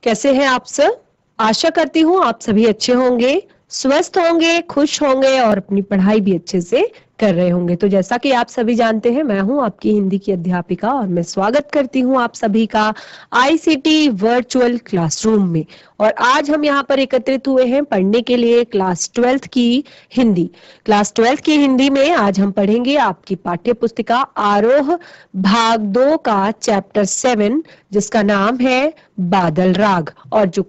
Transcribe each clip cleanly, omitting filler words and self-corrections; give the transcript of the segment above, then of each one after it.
कैसे हैं आप सब? आशा करती हूँ आप सभी अच्छे होंगे, स्वस्थ होंगे, खुश होंगे और अपनी पढ़ाई भी अच्छे से कर रहे होंगे। तो जैसा कि आप सभी जानते हैं, मैं हूं आपकी हिंदी की अध्यापिका और मैं स्वागत करती हूं आप सभी का आईसीटी वर्चुअल क्लासरूम में। और आज हम यहाँ पर एकत्रित हुए हैं पढ़ने के लिए क्लास 12th की हिंदी। क्लास 12th की हिंदी में आज हम पढ़ेंगे आपकी पाठ्य पुस्तिका आरोह भाग 2 का चैप्टर 7, जिसका नाम है बादल राग। और जो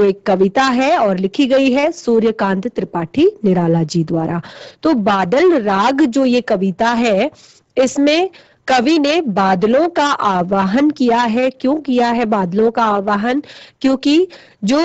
एक कविता है और लिखी गई है सूर्यकांत त्रिपाठी निराला जी द्वारा। तो बादल राग जो ये कविता है, इसमें कवि ने बादलों का आवाहन किया है। क्यों किया है बादलों का आवाहन? क्योंकि जो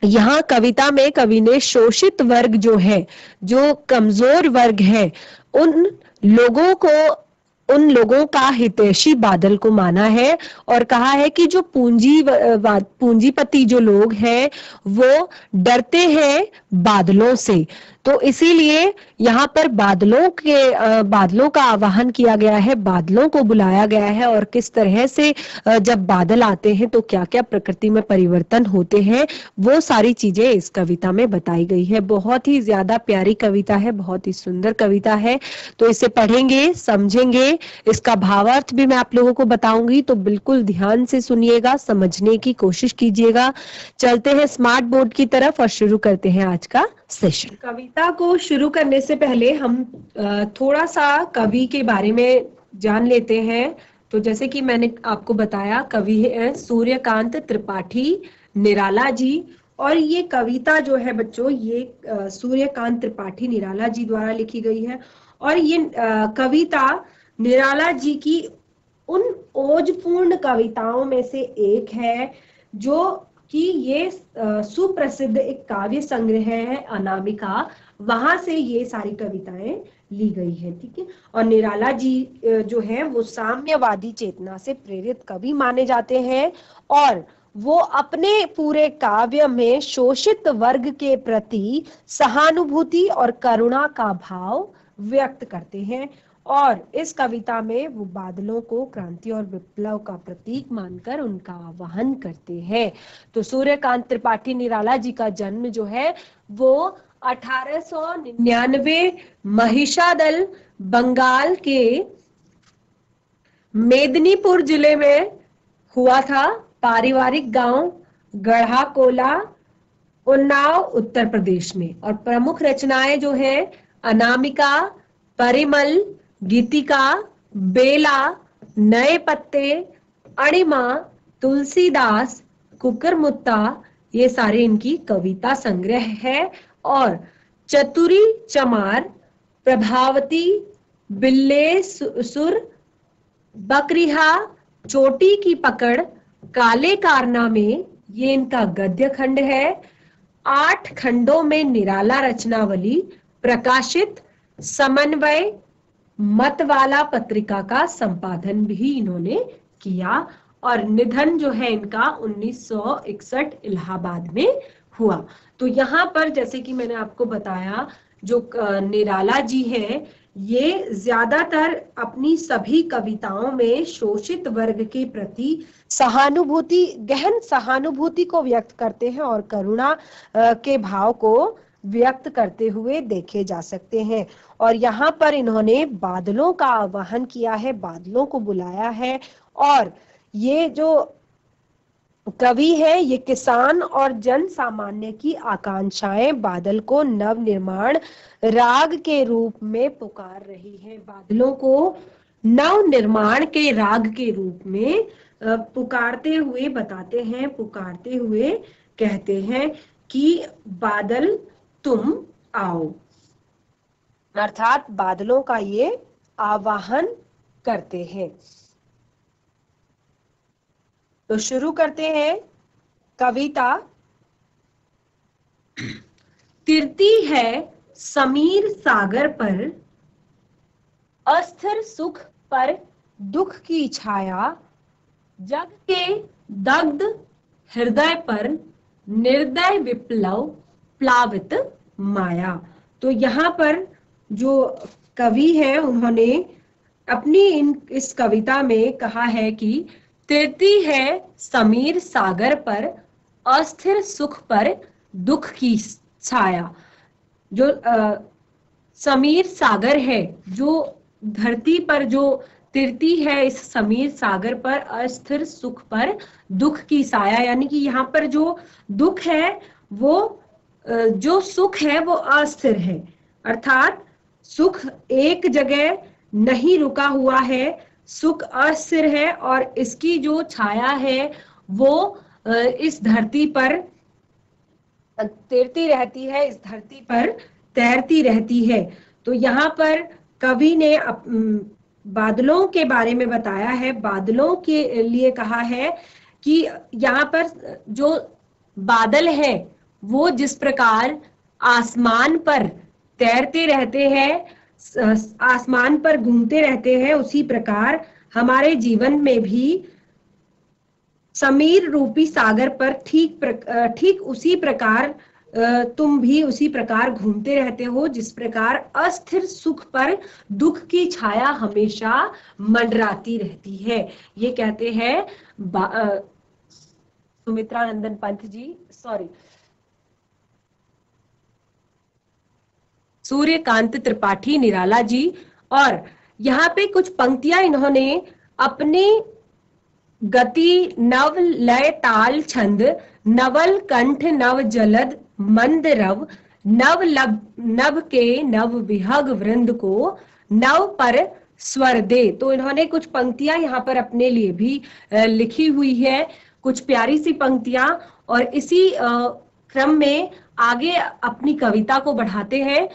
यहाँ कविता में कवि ने शोषित वर्ग जो है, जो कमजोर वर्ग है, उन लोगों को उन लोगों का हितैषी बादल को माना है और कहा है कि जो पूंजीपति जो लोग हैं वो डरते हैं बादलों से। तो इसीलिए यहाँ पर बादलों का आवाहन किया गया है, बादलों को बुलाया गया है और किस तरह से जब बादल आते हैं तो क्या क्या प्रकृति में परिवर्तन होते हैं, वो सारी चीजें इस कविता में बताई गई है। बहुत ही ज्यादा प्यारी कविता है, बहुत ही सुंदर कविता है। तो इसे पढ़ेंगे, समझेंगे, इसका भावार्थ भी मैं आप लोगों को बताऊंगी, तो बिल्कुल ध्यान से सुनिएगा, समझने की कोशिश कीजिएगा। चलते हैं स्मार्ट बोर्ड की तरफ और शुरू करते हैं आज का सेशन। कविता को शुरू करने से पहले हम थोड़ा सा कवि के बारे में जान लेते हैं। तो जैसे कि मैंने आपको बताया, कवि है सूर्यकांत त्रिपाठी निराला जी। और ये कविता जो है बच्चों, ये सूर्यकांत त्रिपाठी निराला जी द्वारा लिखी गई है। और ये कविता निराला जी की उन ओजपूर्ण कविताओं में से एक है, जो कि ये सुप्रसिद्ध एक काव्य संग्रह है अनामिका, वहां से ये सारी कविताएं ली गई है। ठीक है। और निराला जी जो है वो साम्यवादी चेतना से प्रेरित कवि माने जाते हैं और वो अपने पूरे काव्य में शोषित वर्ग के प्रति सहानुभूति और करुणा का भाव व्यक्त करते हैं। और इस कविता में वो बादलों को क्रांति और विप्लव का प्रतीक मानकर उनका आह्वान करते हैं। तो सूर्यकांत त्रिपाठी निराला जी का जन्म जो है वो 1899 महिषादल बंगाल के मेदिनीपुर जिले में हुआ था। पारिवारिक गांव गढ़ाकोला, उन्नाव, उत्तर प्रदेश में। और प्रमुख रचनाएं जो है अनामिका, परिमल, गीतिका, बेला, नए पत्ते, अणिमा, तुलसीदास, कुकरमुत्ता, ये सारे इनकी कविता संग्रह है। और चतुरी चमार, प्रभावती, बिल्ले सुर, बकरिहा, चोटी की पकड़, काले कारनामे, ये इनका गद्य खंड है। 8 खंडों में निराला रचनावली प्रकाशित। समन्वय मतवाला पत्रिका का संपादन भी इन्होंने किया। और निधन जो है इनका 1961 इलाहाबाद में हुआ। तो यहाँ पर जैसे कि मैंने आपको बताया, जो निराला जी हैं, ये ज्यादातर अपनी सभी कविताओं में शोषित वर्ग के प्रति सहानुभूति, गहन सहानुभूति को व्यक्त करते हैं और करुणा के भाव को व्यक्त करते हुए देखे जा सकते हैं। और यहाँ पर इन्होंने बादलों का आह्वान किया है, बादलों को बुलाया है। और ये जो कवि है, ये किसान और जन सामान्य की आकांक्षाएं बादल को नव निर्माण राग के रूप में पुकार रही है। बादलों को नव निर्माण के राग के रूप में पुकारते हुए बताते हैं, पुकारते हुए कहते हैं कि बादल तुम आओ। अर्थात बादलों का ये आवाहन करते हैं। तो शुरू करते हैं कविता। तिरती है समीर सागर पर, अस्थिर सुख पर दुख की छाया, जग के दग्ध हृदय पर निर्दय विप्लव प्लावित माया। तो यहाँ पर जो कवि है उन्होंने अपनी इस कविता में कहा है कि तिरती है समीर सागर पर, अस्थिर सुख पर दुख की छाया। जो समीर सागर है, जो धरती पर जो तिरती है, इस समीर सागर पर अस्थिर सुख पर दुख की साया, यानी कि यहाँ पर जो दुख है वो जो सुख है वो अस्थिर है, अर्थात सुख एक जगह नहीं रुका हुआ है, सुख अस्थिर है और इसकी जो छाया है वो इस धरती पर तैरती रहती है, इस धरती पर तैरती रहती है। तो यहाँ पर कवि ने बादलों के बारे में बताया है, बादलों के लिए कहा है कि यहाँ पर जो बादल है वो जिस प्रकार आसमान पर तैरते रहते हैं, आसमान पर घूमते रहते हैं, उसी प्रकार हमारे जीवन में भी समीर रूपी सागर पर ठीक उसी प्रकार तुम भी उसी प्रकार घूमते रहते हो, जिस प्रकार अस्थिर सुख पर दुख की छाया हमेशा मंडराती रहती है। ये कहते हैं सुमित्रा नंदन पंत जी, सॉरी, सूर्यकांत त्रिपाठी निराला जी। और यहाँ पे कुछ पंक्तियां इन्होंने अपने गति नव लय ताल छंद, नवल कंठ नव जलद मंद रव, नव नभ के नव विहग वृंद को नव पर स्वर दे। तो इन्होंने कुछ पंक्तियां यहाँ पर अपने लिए भी लिखी हुई है, कुछ प्यारी सी पंक्तियां, और इसी क्रम में आगे अपनी कविता को बढ़ाते हैं।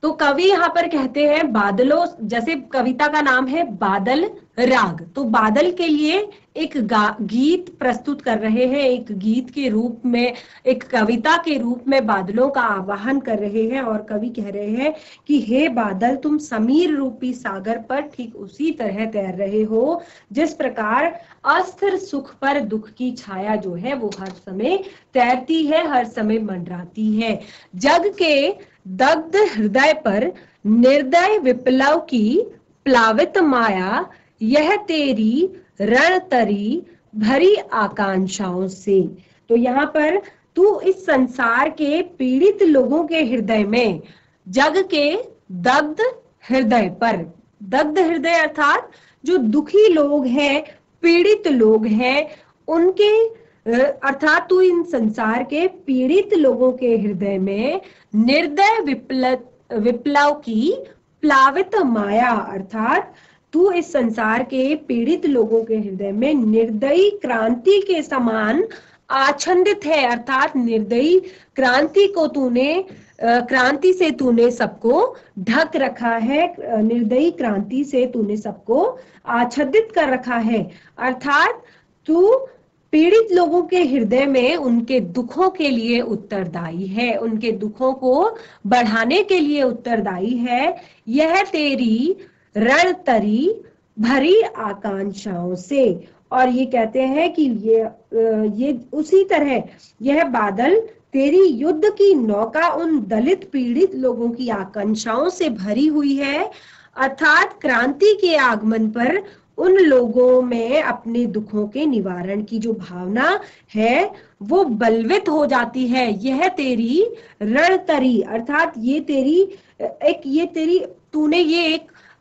तो कवि यहाँ पर कहते हैं बादलों, जैसे कविता का नाम है बादल राग, तो बादल के लिए एक गीत प्रस्तुत कर रहे हैं, एक गीत के रूप में, एक कविता के रूप में बादलों का आवाहन कर रहे हैं। और कवि कह रहे हैं कि हे बादल, तुम समीर रूपी सागर पर ठीक उसी तरह तैर रहे हो जिस प्रकार अस्थिर सुख पर दुख की छाया जो है वो हर समय तैरती है, हर समय मंडराती है। जग के दग्ध हृदय पर निर्दय विप्लव की प्लावित माया, यह तेरी रणतरी भरी आकांक्षाओं से। तो यहाँ पर तू इस संसार के पीड़ित लोगों के हृदय में, जग के दग्ध हृदय पर, दग्ध हृदय अर्थात जो दुखी लोग हैं, पीड़ित लोग हैं, उनके अर्थात तू इन संसार के पीड़ित लोगों के हृदय में निर्दय विप्लव की प्लावित माया, अर्थात तू इस संसार के पीड़ित लोगों के हृदय में निर्दयी क्रांति के समान आच्छादित है, अर्थात निर्दयी क्रांति को तूने, क्रांति से तूने सबको ढक रखा है, निर्दयी क्रांति से तूने सबको आच्छादित कर रखा है। अर्थात तू पीड़ित लोगों के हृदय में उनके दुखों के लिए उत्तरदायी है, उनके दुखों को बढ़ाने के लिए उत्तरदायी है। यह तेरी रणतरी भरी आकांक्षाओं से। और ये कहते हैं कि ये उसी तरह यह बादल तेरी युद्ध की नौका उन दलित पीड़ित लोगों की आकांक्षाओं से भरी हुई है, अर्थात क्रांति के आगमन पर उन लोगों में अपने दुखों के निवारण की जो भावना है वो बलवित हो जाती है। यह तेरी रणतरी, अर्थात ये तेरी तूने ये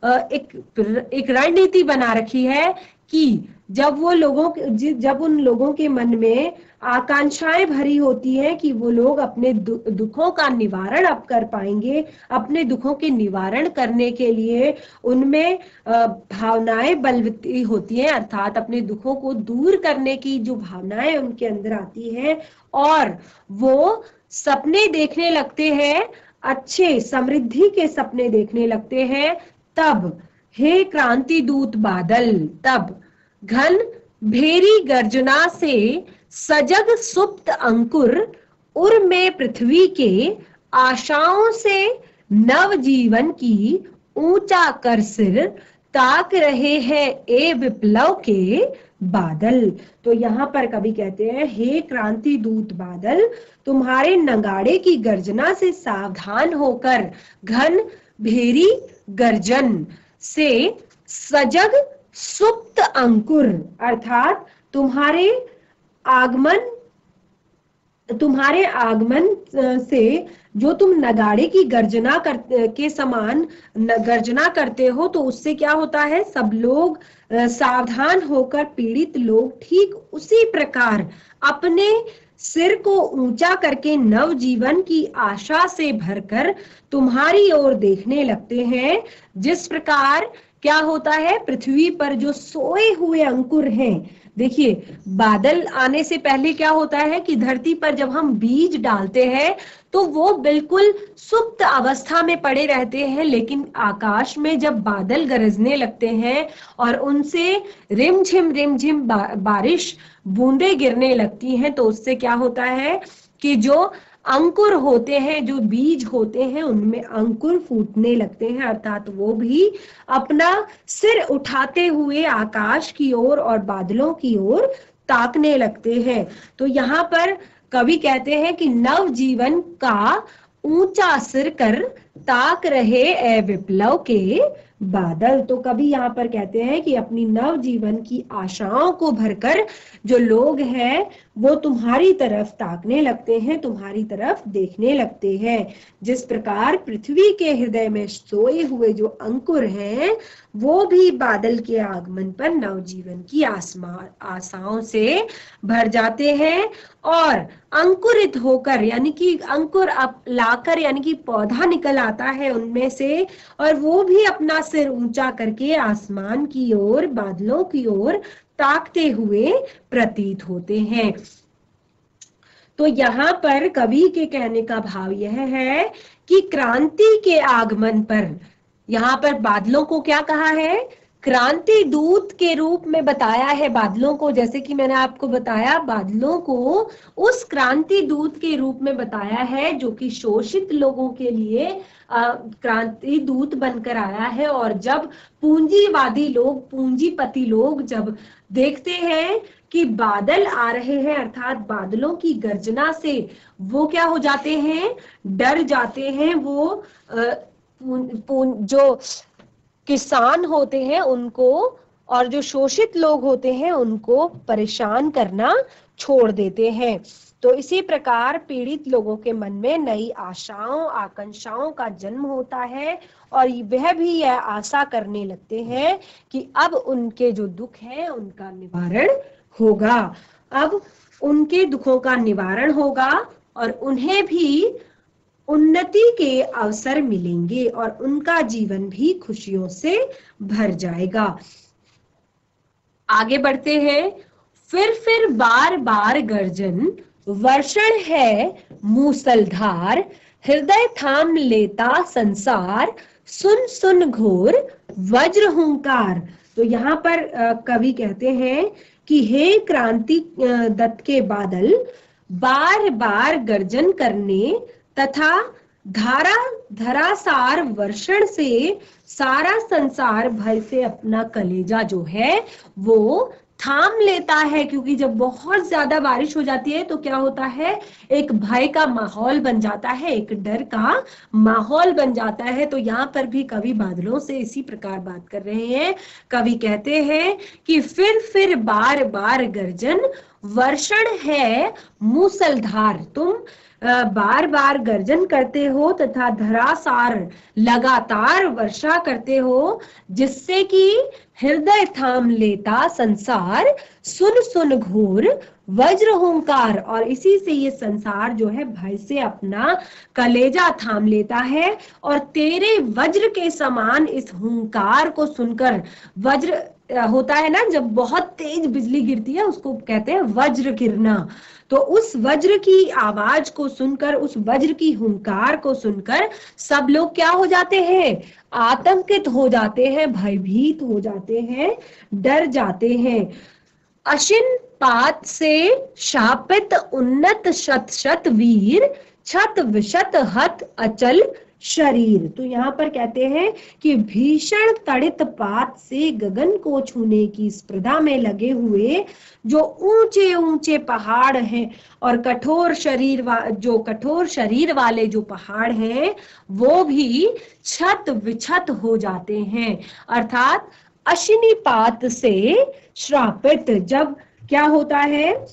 एक रणनीति बना रखी है कि जब उन लोगों के मन में आकांक्षाएं भरी होती हैं कि वो लोग अपने दुखों का निवारण अब कर पाएंगे, अपने दुखों के निवारण करने के लिए उनमें भावनाएं बलवती होती हैं, अर्थात अपने दुखों को दूर करने की जो भावनाएं उनके अंदर आती हैं और वो सपने देखने लगते हैं, अच्छे समृद्धि के सपने देखने लगते हैं। तब हे क्रांति दूत बादल, तब घन भेरी गर्जना से सजग सुप्त अंकुर उर में पृथ्वी के आशाओं से नव जीवन की ऊंचा कर सिर ताक रहे हैं ए विप्लव के बादल। तो यहाँ पर कवि कहते हैं हे क्रांति दूत बादल, तुम्हारे नगाड़े की गर्जना से सावधान होकर घन भेरी गर्जन से सजग सुप्त अंकुर अर्थात तुम्हारे आगमन से जो तुम नगाड़े की गर्जना के समान गर्जना करते हो, तो उससे क्या होता है, सब लोग सावधान होकर, पीड़ित लोग ठीक उसी प्रकार अपने सिर को ऊंचा करके नव जीवन की आशा से भरकर तुम्हारी ओर देखने लगते हैं। जिस प्रकार क्या होता है, पृथ्वी पर जो सोए हुए अंकुर हैं, देखिए बादल आने से पहले क्या होता है कि धरती पर जब हम बीज डालते हैं तो वो बिल्कुल सुप्त अवस्था में पड़े रहते हैं, लेकिन आकाश में जब बादल गरजने लगते हैं और उनसे रिमझिम बारिश बूंदे गिरने लगती हैं, तो उससे क्या होता है कि जो अंकुर होते हैं, जो बीज होते हैं, उनमें अंकुर फूटने लगते हैं, अर्थात वो भी अपना सिर उठाते हुए आकाश की ओर और बादलों की ओर ताकने लगते हैं। तो यहाँ पर कवि कहते हैं कि नव जीवन का ऊंचा सिर कर ताक रहे ए विप्लव के बादल। तो कवि यहाँ पर कहते हैं कि अपनी नव जीवन की आशाओं को भरकर जो लोग हैं वो तुम्हारी तरफ ताकने लगते हैं, तुम्हारी तरफ देखने लगते हैं। जिस प्रकार पृथ्वी के हृदय में सोए हुए जो अंकुर हैं वो भी बादल के आगमन पर नवजीवन की आशाओं से भर जाते हैं और अंकुरित होकर, यानी कि अंकुर लाकर, यानी कि पौधा निकल आता है उनमें से, और वो भी अपना सिर ऊंचा करके आसमान की ओर, बादलों की ओर ताकते हुए प्रतीत होते हैं। तो यहाँ पर कवि के कहने का भाव यह है कि क्रांति के आगमन पर, यहाँ पर बादलों को क्या कहा है, क्रांति दूत के रूप में बताया है बादलों को। जैसे कि मैंने आपको बताया, बादलों को उस क्रांति दूत के रूप में बताया है जो कि शोषित लोगों के लिए क्रांति दूत बनकर आया है। और जब पूंजीवादी लोग, पूंजीपति लोग जब देखते हैं कि बादल आ रहे हैं, अर्थात बादलों की गर्जना से वो क्या हो जाते हैं, डर जाते हैं। वो जो किसान होते हैं उनको और जो शोषित लोग होते हैं उनको परेशान करना छोड़ देते हैं। तो इसी प्रकार पीड़ित लोगों के मन में नई आशाओं, आकांक्षाओं का जन्म होता है और वह भी यह आशा करने लगते हैं कि अब उनके जो दुख है उनका निवारण होगा, अब उनके दुखों का निवारण होगा और उन्हें भी उन्नति के अवसर मिलेंगे और उनका जीवन भी खुशियों से भर जाएगा। आगे बढ़ते हैं। फिर बार बार गर्जन, वर्षण है मूसलधार, हृदय थाम लेता संसार, सुन सुन घोर वज्र हुंकार। तो यहाँ पर कवि कहते हैं कि हे क्रांति दत्त के बादल, बार बार गर्जन करने तथा धरासार वर्षण से सारा संसार भय से अपना कलेजा जो है वो थाम लेता है। क्योंकि जब बहुत ज्यादा बारिश हो जाती है तो क्या होता है, एक भय का माहौल बन जाता है, एक डर का माहौल बन जाता है। तो यहाँ पर भी कवि बादलों से इसी प्रकार बात कर रहे हैं। कवि कहते हैं कि फिर बार बार गर्जन, वर्षण है मूसलधार। तुम बार बार गर्जन करते हो तथा धरासार लगातार वर्षा करते हो, जिससे कि हृदय थाम लेता संसार, सुन सुन घोर वज्र हुंकार। और इसी से ये संसार जो है भय से अपना कलेजा थाम लेता है और तेरे वज्र के समान इस हुंकार को सुनकर, वज्र होता है ना जब बहुत तेज बिजली गिरती है उसको कहते हैं वज्र गिरना, तो उस वज्र की आवाज को सुनकर, उस वज्र की हुंकार को सुनकर सब लोग क्या हो जाते हैं, आतंकित हो जाते हैं, भयभीत हो जाते हैं, डर जाते हैं। अशिन पात से शापित उन्नत शत शत वीर, छत विशत हत अचल शरीर। तो यहाँ पर कहते हैं कि भीषण तड़ित पात से गगन को छूने की स्पर्धा में लगे हुए जो ऊंचे ऊंचे पहाड़ हैं और कठोर शरीर वाले जो पहाड़ हैं वो भी छत विछत हो जाते हैं, अर्थात अशनिपात से श्रापित। जब क्या होता है,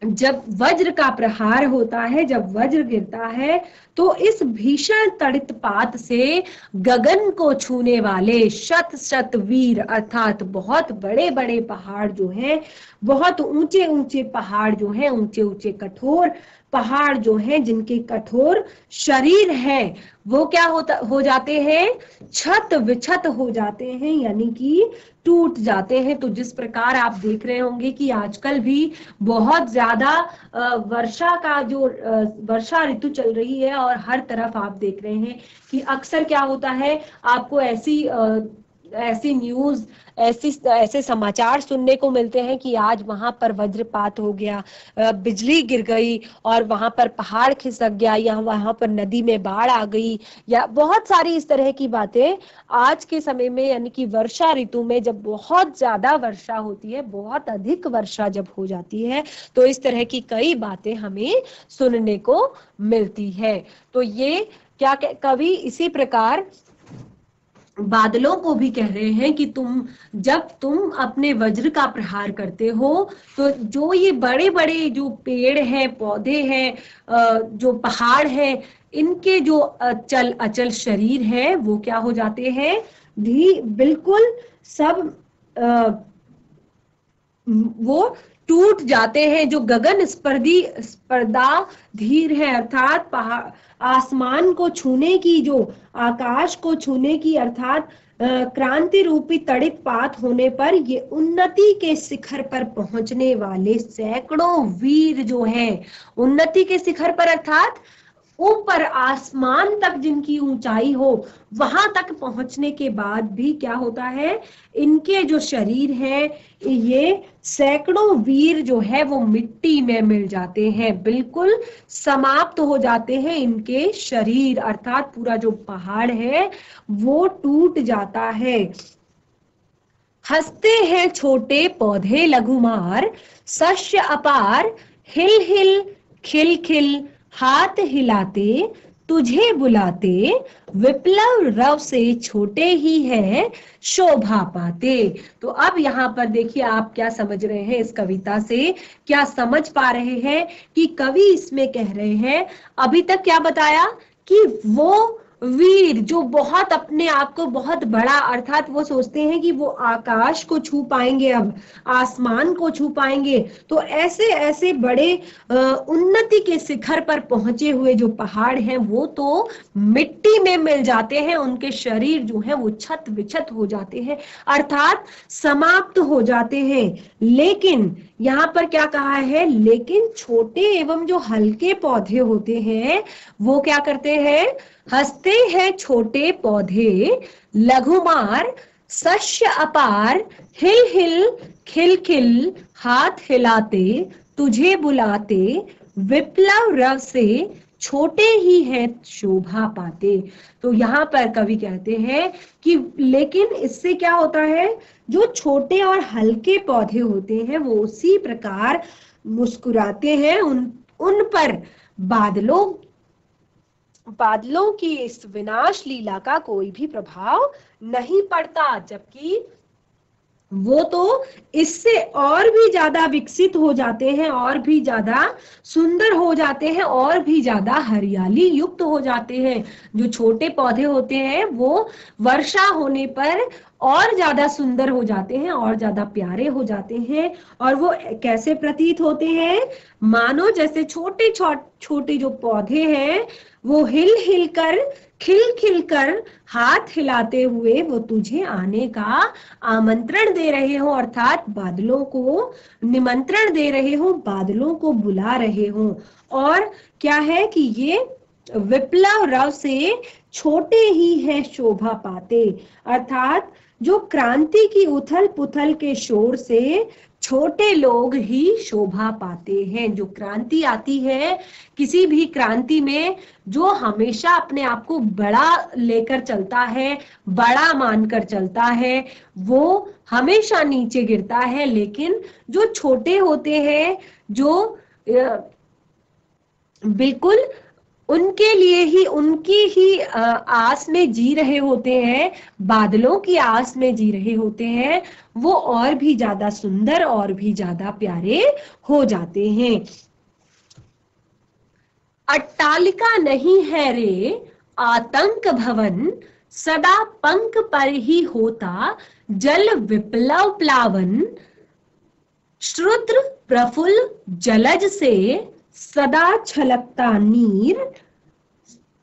जब वज्र का प्रहार होता है, जब वज्र गिरता है, तो इस भीषण तड़ितपात से गगन को छूने वाले शत शत वीर, अर्थात बहुत बड़े बड़े पहाड़ जो हैं, बहुत ऊंचे ऊंचे पहाड़ जो हैं, ऊंचे ऊंचे कठोर पहाड़ जो हैं, जिनके कठोर शरीर है, वो क्या हो जाते हैं, छत विछत हो जाते हैं, यानी कि टूट जाते हैं। तो जिस प्रकार आप देख रहे होंगे कि आजकल भी बहुत ज्यादा वर्षा का जो वर्षा ऋतु चल रही है, और हर तरफ आप देख रहे हैं कि अक्सर क्या होता है, आपको ऐसी न्यूज, ऐसे समाचार सुनने को मिलते हैं कि आज वहां पर वज्रपात हो गया, बिजली गिर गई, और वहां पर पहाड़ खिसक गया, या वहां पर नदी में बाढ़ आ गई, या बहुत सारी इस तरह की बातें आज के समय में, यानी कि वर्षा ऋतु में जब बहुत ज्यादा वर्षा होती है, बहुत अधिक वर्षा जब हो जाती है, तो इस तरह की कई बातें हमें सुनने को मिलती है। तो ये क्या कवि इसी प्रकार बादलों को भी कह रहे हैं कि जब तुम अपने वज्र का प्रहार करते हो, तो जो ये बड़े बड़े जो पेड़ हैं, पौधे हैं, जो पहाड़ हैं, इनके जो अचल अचल शरीर है, वो क्या हो जाते हैं, बिल्कुल सब वो टूट जाते हैं। जो गगन स्पर्धा धीर है, अर्थात आसमान को छूने की, जो आकाश को छूने की, अर्थात क्रांति रूपी तड़ित पात होने पर ये उन्नति के शिखर पर पहुंचने वाले सैकड़ों वीर जो हैं, उन्नति के शिखर पर अर्थात ऊपर आसमान तक जिनकी ऊंचाई हो, वहां तक पहुंचने के बाद भी क्या होता है, इनके जो शरीर है, ये सैकड़ों वीर जो है वो मिट्टी में मिल जाते हैं, बिल्कुल समाप्त हो जाते हैं इनके शरीर, अर्थात पूरा जो पहाड़ है वो टूट जाता है। हंसते हैं छोटे पौधे लघुमार, शस्य अपार हिल हिल खिल खिल हाथ हिलाते, तुझे बुलाते, विप्लव रव से छोटे ही है शोभा पाते। तो अब यहाँ पर देखिए आप क्या समझ रहे हैं, इस कविता से क्या समझ पा रहे हैं कि कवि इसमें कह रहे हैं, अभी तक क्या बताया कि वो वीर जो बहुत अपने आप को बहुत बड़ा, अर्थात वो सोचते हैं कि वो आकाश को छू पाएंगे, अब आसमान को छू पाएंगे, तो ऐसे ऐसे बड़े उन्नति के शिखर पर पहुंचे हुए जो पहाड़ हैं, वो तो मिट्टी में मिल जाते हैं, उनके शरीर जो है वो छत विछत हो जाते हैं, अर्थात समाप्त हो जाते हैं। लेकिन यहाँ पर क्या कहा है, लेकिन छोटे एवं जो हल्के पौधे होते हैं, वो क्या करते हैं, हंसते हैं छोटे पौधे लघुमार, शस्य अपार हिल हिल खिल खिल हाथ हिलाते, तुझे बुलाते, विप्लव रव से छोटे ही है शोभा पाते। तो यहाँ पर कवि कहते हैं कि लेकिन इससे क्या होता है, जो छोटे और हल्के पौधे होते हैं वो उसी प्रकार मुस्कुराते हैं, उन पर बादलों की इस विनाश लीला का कोई भी प्रभाव नहीं पड़ता, जबकि वो तो इससे और भी ज्यादा विकसित हो जाते हैं, और भी ज्यादा सुंदर हो जाते हैं, और भी ज्यादा हरियाली युक्त हो जाते हैं। जो छोटे पौधे होते हैं वो वर्षा होने पर और ज्यादा सुंदर हो जाते हैं, और ज्यादा प्यारे हो जाते हैं, और वो कैसे प्रतीत होते हैं, मानो जैसे छोटे छोटे जो पौधे हैं वो हिल हिल कर खिल खिल कर हाथ हिलाते हुए वो तुझे आने का आमंत्रण दे रहे हो, अर्थात बादलों को निमंत्रण दे रहे हो, बादलों को बुला रहे हो। और क्या है कि ये विप्लव रव से छोटे ही है शोभा पाते, अर्थात जो क्रांति की उथल पुथल के शोर से छोटे लोग ही शोभा पाते हैं। जो क्रांति आती है, किसी भी क्रांति में जो हमेशा अपने आप को बड़ा लेकर चलता है, बड़ा मानकर चलता है, वो हमेशा नीचे गिरता है। लेकिन जो छोटे होते हैं, जो बिल्कुल उनके लिए ही, उनकी ही आस में जी रहे होते हैं, बादलों की आस में जी रहे होते हैं, वो और भी ज्यादा सुंदर और भी ज्यादा प्यारे हो जाते हैं। अट्टालिका नहीं है रे आतंक भवन, सदा पंख पर ही होता जल विप्लव प्लावन। श्रुद्र प्रफुल्ल जलज से सदा छलकता नीर,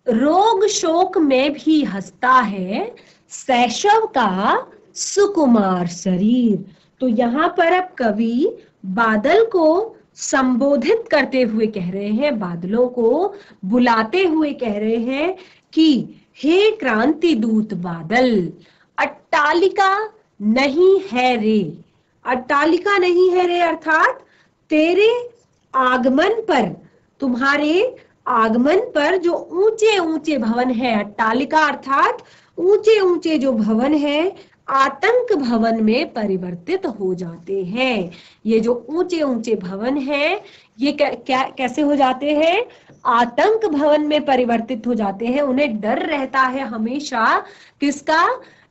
रोग शोक में भी हंसता है शैशव का सुकुमार शरीर। तो यहाँ पर अब कवि बादल को संबोधित करते हुए कह रहे हैं, बादलों को बुलाते हुए कह रहे हैं कि हे क्रांति दूत बादल, अट्टालिका नहीं है रे। अट्टालिका नहीं है रे अर्थात तेरे आगमन पर, तुम्हारे आगमन पर जो ऊंचे ऊंचे भवन है, अट्टालिका अर्थात ऊंचे ऊंचे जो भवन है, आतंक भवन में परिवर्तित हो जाते हैं। ये जो ऊंचे ऊंचे भवन है, ये कैसे हो जाते हैं? आतंक भवन में परिवर्तित हो जाते हैं। उन्हें डर रहता है हमेशा, किसका?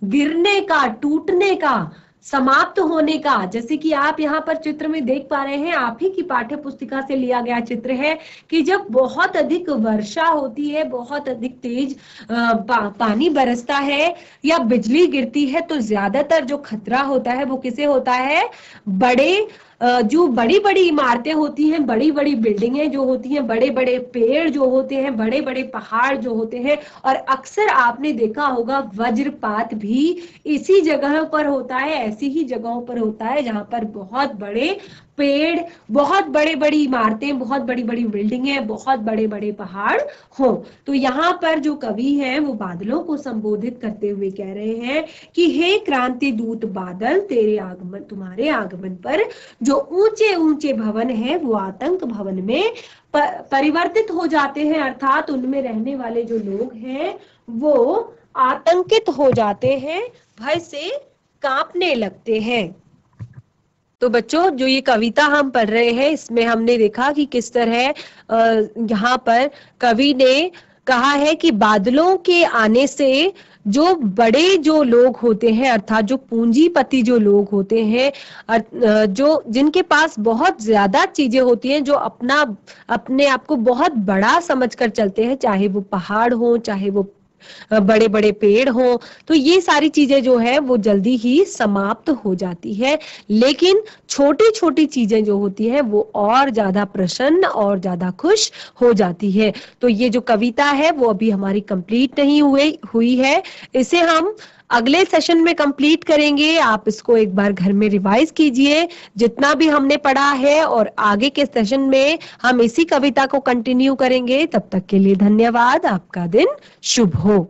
गिरने का, टूटने का, समाप्त होने का। जैसे कि आप यहाँ पर चित्र में देख पा रहे हैं, आप ही की पाठ्य पुस्तिका से लिया गया चित्र है कि जब बहुत अधिक वर्षा होती है, बहुत अधिक तेज पानी बरसता है या बिजली गिरती है, तो ज्यादातर जो खतरा होता है वो किसे होता है? बड़े जो बड़ी बड़ी इमारतें होती हैं, बड़ी बड़ी बिल्डिंगें जो होती हैं, बड़े बड़े पेड़ जो होते हैं, बड़े बड़े पहाड़ जो होते हैं, और अक्सर आपने देखा होगा वज्रपात भी इसी जगह पर होता है, ऐसी ही जगहों पर होता है जहां पर बहुत बड़े पेड़, बहुत बड़े बड़ी इमारतें, बहुत बड़ी बड़ी बिल्डिंगें, बहुत बड़े बड़े पहाड़ हो। तो यहाँ पर जो कवि हैं वो बादलों को संबोधित करते हुए कह रहे हैं कि हे क्रांति दूत बादल, तेरे आगमन, तुम्हारे आगमन पर जो ऊंचे ऊंचे भवन है वो आतंक भवन में परिवर्तित हो जाते हैं, अर्थात उनमें रहने वाले जो लोग हैं वो आतंकित हो जाते हैं, भय से कांपने लगते हैं। तो बच्चों, जो ये कविता हम पढ़ रहे हैं, इसमें हमने देखा कि किस तरह यहाँ पर कवि ने कहा है कि बादलों के आने से जो बड़े जो लोग होते हैं, अर्थात जो पूंजीपति जो लोग होते हैं, जो जिनके पास बहुत ज्यादा चीजें होती हैं, जो अपने आप को बहुत बड़ा समझकर चलते हैं, चाहे वो पहाड़ हो, चाहे वो बड़े बड़े पेड़ हो, तो ये सारी चीजें जो है वो जल्दी ही समाप्त हो जाती है। लेकिन छोटी छोटी चीजें जो होती है वो और ज्यादा प्रसन्न और ज्यादा खुश हो जाती है। तो ये जो कविता है वो अभी हमारी कंप्लीट नहीं हुई है, इसे हम अगले सेशन में कंप्लीट करेंगे। आप इसको एक बार घर में रिवाइज कीजिए जितना भी हमने पढ़ा है, और आगे के सेशन में हम इसी कविता को कंटिन्यू करेंगे। तब तक के लिए धन्यवाद। आपका दिन शुभ हो।